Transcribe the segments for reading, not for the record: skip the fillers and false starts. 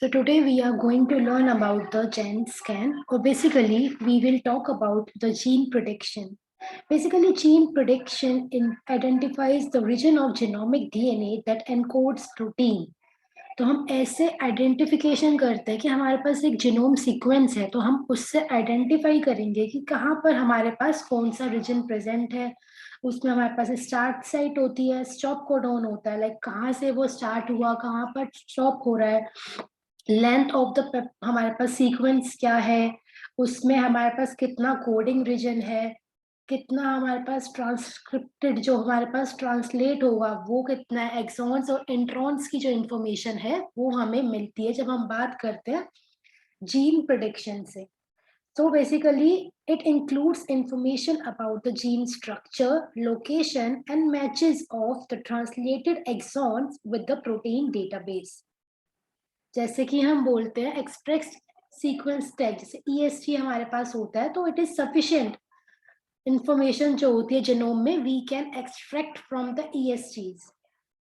So today we are going to learn about the gen scan, or basically we will talk about the gene prediction. Basically, gene prediction identifies the region of genomic DNA that encodes protein. तो हम ऐसे identification करते हैं कि हमारे पास एक genome sequence है, तो हम उससे आइडेंटिफाई करेंगे कि कहाँ पर हमारे पास कौन सा रीजन प्रेजेंट है। उसमें हमारे पास स्टार्ट साइट होती है, स्टॉप कोडॉन होता है, लाइक कहाँ से वो स्टार्ट हुआ, कहाँ पर स्टॉप हो रहा है, लेंथ ऑफ द हमारे पास सीक्वेंस क्या है, उसमें हमारे पास कितना कोडिंग रीजन है, कितना हमारे पास ट्रांसक्रिप्टेड जो हमारे पास ट्रांसलेट होगा वो कितना है, एक्सॉन्स और इंट्रॉन्स की जो इंफॉर्मेशन है वो हमें मिलती है जब हम बात करते हैं जीन प्रिडिक्शन से। So basically, it includes information about the gene structure, location, and matches of the translated exons with the protein database. जैसे कि हम बोलते हैं एक्सप्रेस सीक्वेंस टैग, जैसे EST हमारे पास होता है, तो इट इज सफिशिएंट इंफॉर्मेशन जो होती है जीनोम में, we can extract from the ESTs.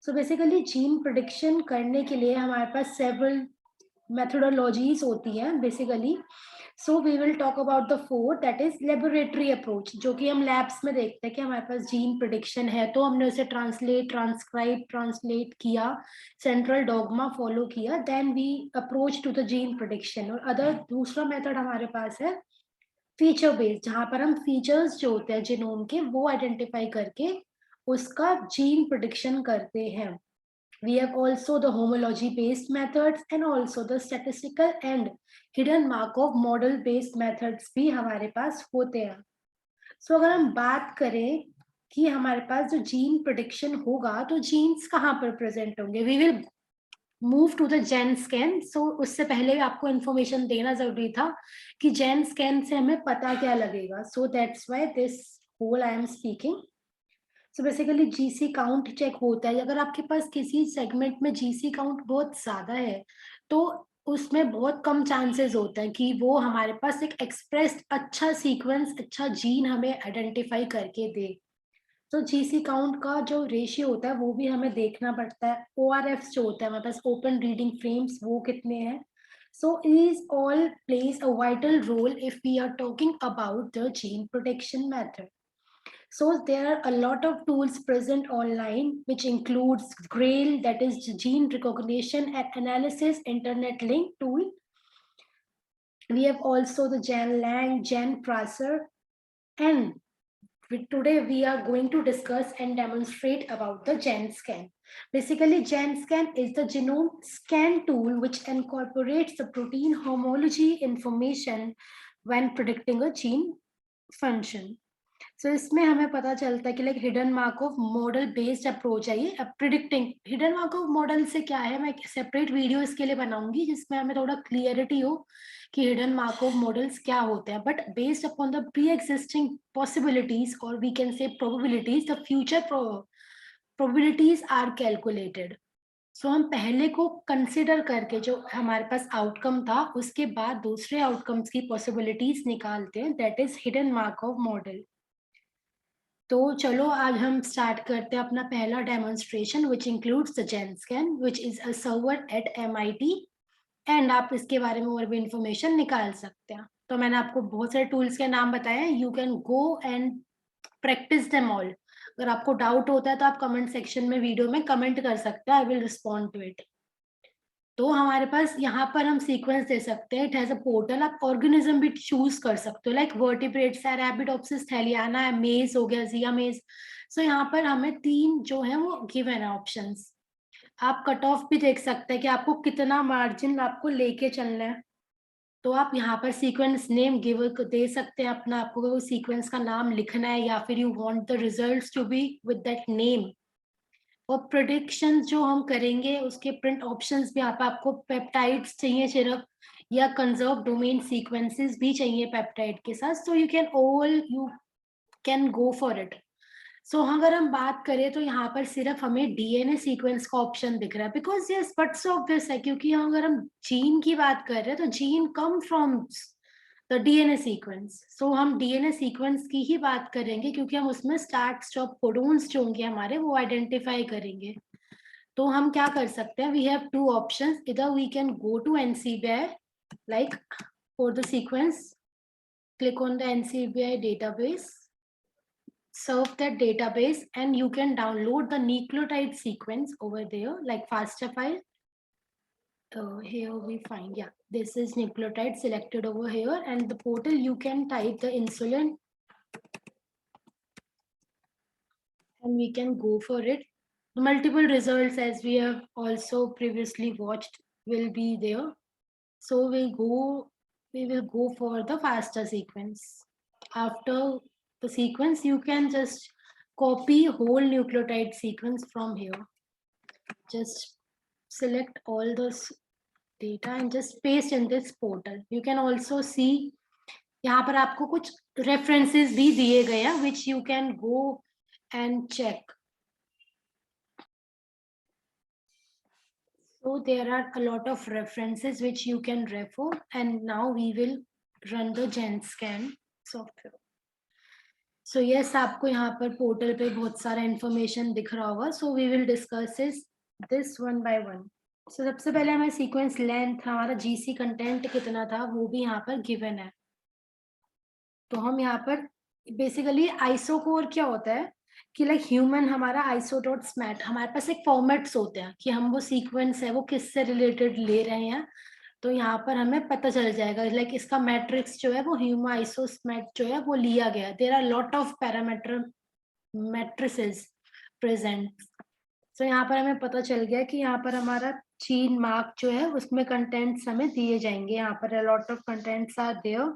So basically gene prediction करने के लिए हमारे पास सेवरल methodologies होती है basically. So we will talk about the four, that is laboratory approach, जो कि हम लैब्स में देखते हैं कि हमारे पास जीन प्रिडिक्शन है तो हमने उसे ट्रांसलेट किया, सेंट्रल डॉगमा फॉलो किया, then we approach to the gene prediction. और अदर दूसरा मेथड हमारे पास है फीचर बेस्ड, जहां पर हम फीचर्स जो होते हैं जीनोम के वो आइडेंटिफाई करके उसका जीन प्रिडिक्शन करते हैं. We have also the homology based methods and also the statistical and hidden Markov model based methods भी हमारे पास होते हैं. So अगर हम बात करें कि हमारे पास जो जीन प्रिडिक्शन होगा तो जीन्स कहाँ पर प्रेजेंट होंगे, we will move to the gen scan. So उससे पहले आपको इन्फॉर्मेशन देना जरूरी था कि gen scan से हमें पता क्या लगेगा. So that's why this whole I am speaking. So basically GC count check होता है. अगर आपके पास किसी सेगमेंट में जीसी काउंट बहुत ज्यादा है तो उसमें बहुत कम चांसेस होते हैं कि वो हमारे पास एक एक्सप्रेस्ड अच्छा सीक्वेंस, अच्छा जीन हमें आइडेंटिफाई करके दे. तो जीसी काउंट का जो रेशियो होता है वो भी हमें देखना पड़ता है. ORF जो होता है हमारे पास, ओपन रीडिंग फ्रेम्स, वो कितने हैं. सो these all plays a vital role if we are talking about the gene protection method. So there are a lot of tools present online, which includes GRAIL, that is Gene Recognition and Analysis Internet Link tool. We have also the GenLang, GenPrasser, and today we are going to discuss and demonstrate about the GenScan. Basically, GenScan is the genome scan tool which incorporates the protein homology information when predicting a gene function. सो इसमें हमें पता चलता है कि like hidden Markov model based approach है ये predicting. Hidden Markov model से क्या है, मैं एक सेपरेट वीडियो इसके लिए बनाऊंगी जिसमें हमें थोड़ा क्लियरिटी हो कि हिडन मार्कोव मॉडल्स क्या होते हैं. But based upon the pre existing possibilities, और we can say probabilities, the future probabilities are calculated. So हम पहले को कंसिडर करके जो हमारे पास आउटकम था उसके बाद दूसरे आउटकम्स की पॉसिबिलिटीज निकालते हैं, that is hidden Markov model. तो चलो आज हम स्टार्ट करते हैं अपना पहला demonstration, which includes the GenScan, which is a server at MIT, and आप इसके बारे में और भी इंफॉर्मेशन निकाल सकते हैं. तो मैंने आपको बहुत सारे टूल्स के नाम बताए हैं, you can go and practice them all. अगर आपको डाउट होता है तो आप कमेंट सेक्शन में वीडियो में कमेंट कर सकते हैं, I will respond to it. तो हमारे पास यहाँ पर हम सीक्वेंस दे सकते हैं. इट हैज अ पोर्टल, आप ऑर्गेनिज्म भी चूज कर सकते हो, लाइक वर्टिब्रेट्स है, रैबिडोप्सिस थैलियाना है, मेज हो गया, जिया मेज. सो यहाँ पर हमें 3 जो है वो गिवन है ऑप्शंस. आप कट ऑफ भी देख सकते हैं कि आपको कितना मार्जिन आपको लेके चलना है. तो आप यहाँ पर सीक्वेंस नेम गिव दे सकते हैं अपना, आपको वो सीक्वेंस का नाम लिखना है या फिर you want the results to be with that name. और प्रिडिक्शन जो हम करेंगे उसके प्रिंट ऑप्शंस भी यहाँ पे आपको पेप्टाइड्स चाहिए सिर्फ, या कंजर्व डोमेन सीक्वेंसेस भी चाहिए पेप्टाइड के साथ. So you can go for it. So अगर हम बात करें तो यहाँ पर सिर्फ हमें DNA सीक्वेंस का ऑप्शन दिख रहा है, बिकॉज ये बट्स ऑब्वियस है, क्योंकि अगर हम जीन की बात कर रहे हैं तो gene come from the DNA sequence. So हम DNA सीक्वेंस की ही बात करेंगे क्योंकि हम उसमें स्टार्ट स्टॉप कोडोन्स जो होंगे हमारे वो आइडेंटिफाई करेंगे. तो हम क्या कर सकते हैं, वी हैव टू ऑप्शंस, इधर we can go to NCBI, like for the sequence, click on the NCBI database, serve that database, and you can download the nucleotide sequence over there, like FASTA file. Here we find, yeah, this is nucleotide selected over here, and the portal you can type the insulin, and we can go for it. Multiple results, as we have also previously watched, will be there. So we will go for the FASTA sequence. After the sequence, you can just copy whole nucleotide sequence from here. Just select all those data and just paste in this portal. You can also see यहाँ पर आपको कुछ references भी दिए गए हैं, which you can go and check. So there are a lot of references which you can refer, and now we will run the GenScan software. So yes, आपको यहाँ पर पोर्टल पे बहुत सारा इंफॉर्मेशन दिख रहा होगा. So we will discuss this one by one. So सबसे पहले हमें सीक्वेंस लेंथ, हमारा GC कंटेंट कितना था, वो भी यहाँ पर गिवन है. तो हम यहाँ पर बेसिकली आइसोकोर क्या होता है कि लाइक ह्यूमन हमारा आइसोडॉट्स हमारे पास एक फॉर्मेट्स होते हैं कि हम वो सीक्वेंस है वो किससे रिलेटेड ले रहे हैं. तो यहाँ पर हमें पता चल जाएगा लाइक इसका मैट्रिक्स जो है वो ह्यूमा आइसोस्मेट जो है वो लिया गया. There are lot of parameter matrices present. तो यहाँ पर हमें पता चल गया कि यहाँ पर हमारा जीन मार्क जो है उसमें कंटेंट्स हमें दिए जाएंगे. यहाँ पर lot of contents are there.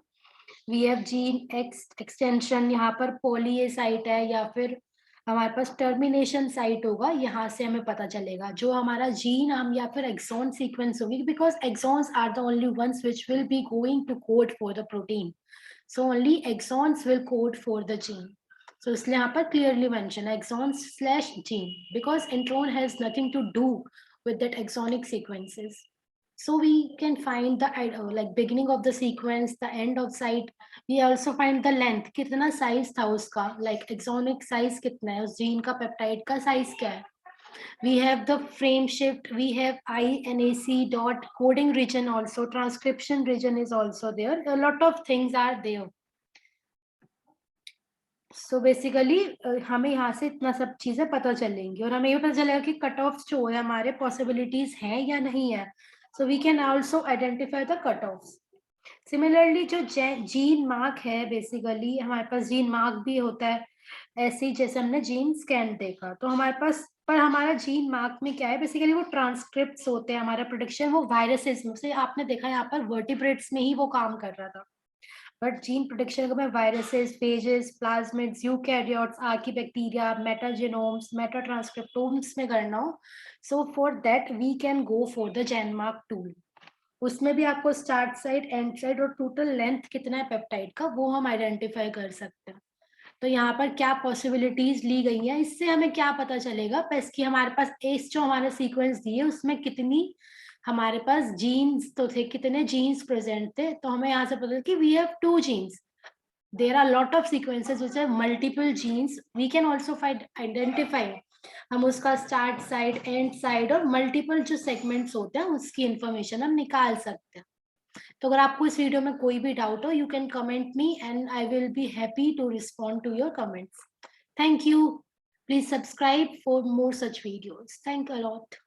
We have gene extension, यहाँ पर पॉली ए साइट है या फिर हमारे पास टर्मिनेशन साइट होगा. यहाँ से हमें पता चलेगा जो हमारा जीन हम या फिर एक्सॉन सीक्वेंस होगी, because exons are the only ones which will be going to code for the protein. So only exons will code for the gene. So इसलिए यहाँ पर clearly mention exons/gene because intron has nothing to do with that exonic sequences. So we can find the like beginning of the sequence, the end of site. We also find the length, कितना size था उसका, like exonic size कितना है, उस gene का peptide का size क्या है. We have the frame shift, we have INAC dot coding region also, transcription region is also there. A lot of things are there. So basically हमें यहाँ से इतना सब चीजें पता चलेंगी और हमें ये पता चलेगा कि कट ऑफ जो है हमारे पॉसिबिलिटीज हैं या नहीं है. So we can also identify the cut off. Similarly जो जीन मार्क है, बेसिकली हमारे पास जीन मार्क भी होता है ऐसे ही जैसे हमने जीन स्कैन देखा. तो हमारे पास पर हमारा जीन मार्क में क्या है, बेसिकली वो ट्रांसक्रिप्ट्स होते हैं. हमारा प्रोडक्शन वो वायरसेस में से आपने देखा यहाँ पर वर्टिब्रेट्स में ही वो काम कर रहा था. बट जीन प्रोटेक्शन को मैं viruses, phages, plasmids, eukaryotes, archaebacteria, metagenomes, metatranscriptomes में करना हो, so for that we can go for the GeneMark tool. उसमें भी आपको स्टार्ट साइड, एंड साइड और टोटल लेंथ कितना है पेप्टाइड का वो हम आइडेंटिफाई कर सकते हैं. तो यहाँ पर क्या पॉसिबिलिटीज ली गई हैं, इससे हमें क्या पता चलेगा बस कि हमारे पास एस जो हमारे सीक्वेंस दिए उसमें कितनी हमारे पास जीन्स तो थे, कितने जीन्स प्रेजेंट थे. तो हमें यहाँ से पता है कि we have 2 genes. There are lot of sequences which have multiple genes. We can also find identify, हम उसका स्टार्ट साइड, एंड साइड और मल्टीपल जो सेगमेंट्स होते हैं उसकी इंफॉर्मेशन हम निकाल सकते हैं. तो अगर आपको इस वीडियो में कोई भी डाउट हो, you can comment me and I will be happy to respond to your comments. Thank you. Please subscribe for more such videos. Thank you a lot.